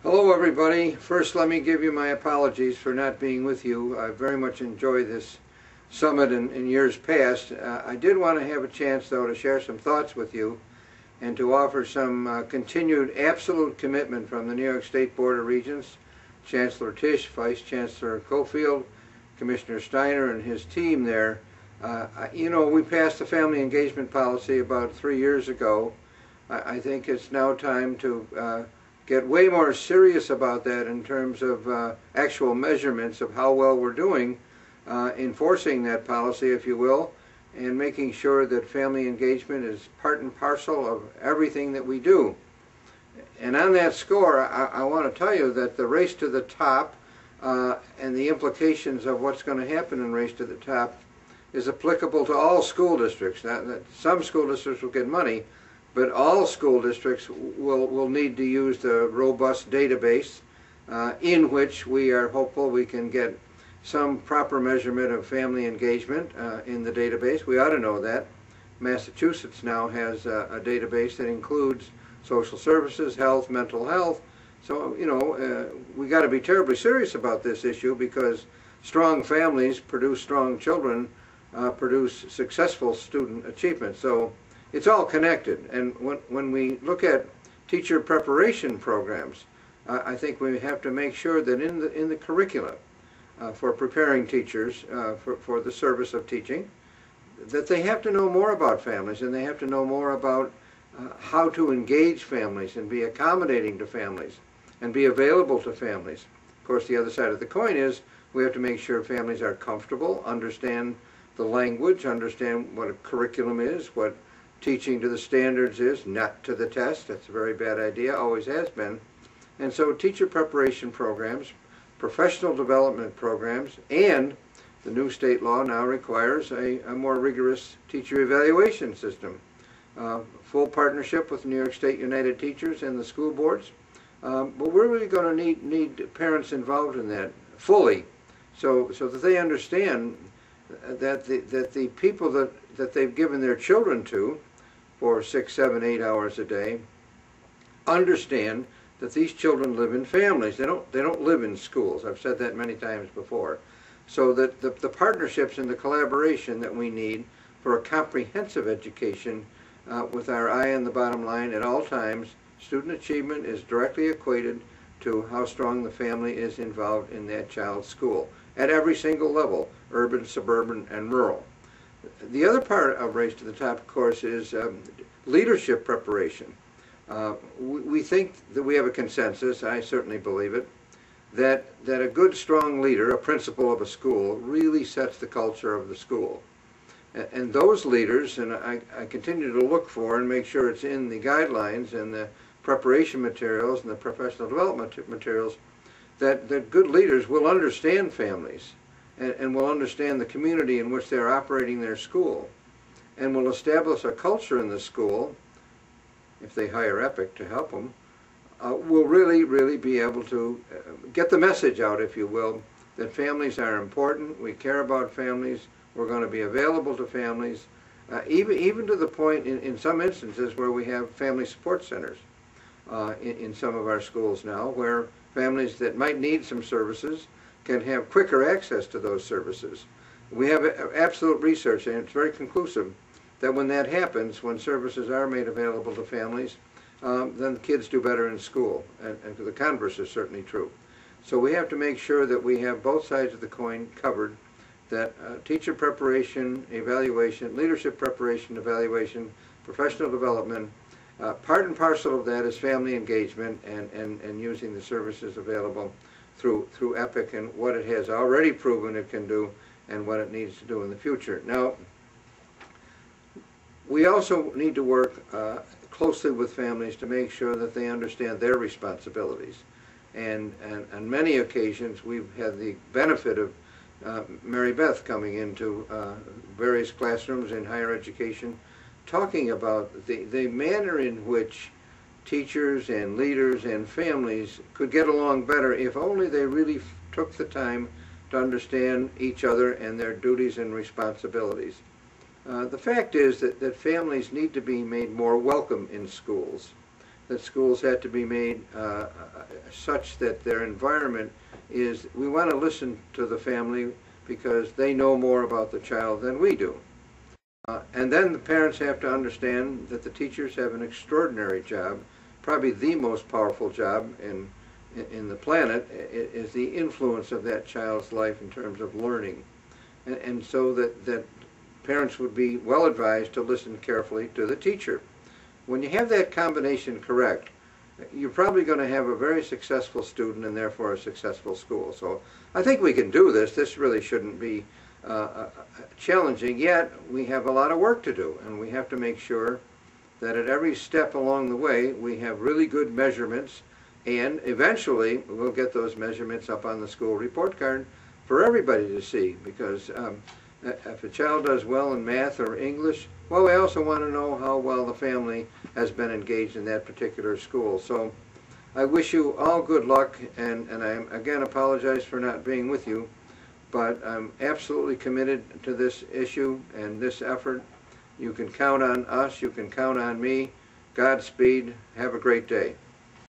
Hello everybody. First, let me give you my apologies for not being with you. I very much enjoyed this summit in years past. I did want to have a chance though to share some thoughts with you and to offer some continued absolute commitment from the New York State Board of Regents, Chancellor Tisch, Vice Chancellor Cofield, Commissioner Steiner and his team there. We passed the family engagement policy about 3 years ago. I think it's now time to get way more serious about that in terms of actual measurements of how well we're doing enforcing that policy, if you will, and making sure that family engagement is part and parcel of everything that we do. And on that score, I want to tell you that the race to the top and the implications of what's going to happen in race to the top is applicable to all school districts. Now, some school districts will get money, but all school districts will need to use the robust database in which we are hopeful we can get some proper measurement of family engagement in the database. We ought to know that. Massachusetts now has a database that includes social services, health, mental health. So, we got to be terribly serious about this issue because strong families produce strong children, produce successful student achievement. So it's all connected, and when we look at teacher preparation programs, I think we have to make sure that in the curricula for preparing teachers for the service of teaching, that they have to know more about families and they have to know more about how to engage families and be accommodating to families and be available to families. Of course, the other side of the coin is we have to make sure families are comfortable, understand the language, understand what a curriculum is, what teaching to the standards is, not to the test. That's a very bad idea, always has been. And so teacher preparation programs, professional development programs, and the new state law now requires a more rigorous teacher evaluation system. Full partnership with New York State United Teachers and the school boards. But we're really going to need parents involved in that fully so that they understand that the people that they've given their children to for 6, 7, 8 hours a day understand that these children live in families. They don't live in schools. I've said that many times before. So that the partnerships and the collaboration that we need for a comprehensive education with our eye on the bottom line at all times, student achievement is directly equated to how strong the family is involved in that child's school at every single level, urban, suburban, and rural. The other part of Race to the Top, of course, is leadership preparation. We think that we have a consensus, I certainly believe it, that a good, strong leader, a principal of a school, really sets the culture of the school. And those leaders, and I continue to look for and make sure it's in the guidelines and the preparation materials and the professional development materials, that good leaders will understand families and will understand the community in which they're operating their school, and will establish a culture in the school, if they hire EPIC to help them, will really be able to get the message out, if you will, that families are important, we care about families, we're going to be available to families, even to the point in some instances where we have family support centers in some of our schools now, where families that might need some services can have quicker access to those services. We have absolute research, and it's very conclusive, that when that happens, when services are made available to families, then kids do better in school, and the converse is certainly true. So we have to make sure that we have both sides of the coin covered, that teacher preparation, evaluation, leadership preparation, evaluation, professional development, part and parcel of that is family engagement and using the services available through EPIC and what it has already proven it can do and what it needs to do in the future. Now, we also need to work closely with families to make sure that they understand their responsibilities. And on many occasions, we've had the benefit of Mary Beth coming into various classrooms in higher education, talking about the manner in which teachers and leaders and families could get along better if only they really took the time to understand each other and their duties and responsibilities. The fact is that families need to be made more welcome in schools. that schools had to be made such that their environment is, we want to listen to the family because they know more about the child than we do. And then the parents have to understand that the teachers have an extraordinary job, probably the most powerful job in the planet, is the influence of that child's life in terms of learning. And so that parents would be well advised to listen carefully to the teacher. When you have that combination correct, you're probably going to have a very successful student and therefore a successful school. So I think we can do this. This really shouldn't be challenging, yet we have a lot of work to do, and we have to make sure that at every step along the way we have really good measurements, and eventually we'll get those measurements up on the school report card for everybody to see, because if a child does well in math or English, well, we also want to know how well the family has been engaged in that particular school. So I wish you all good luck, and I again apologize for not being with you, but I'm absolutely committed to this issue and this effort. You can count on us, you can count on me. Godspeed. Have a great day.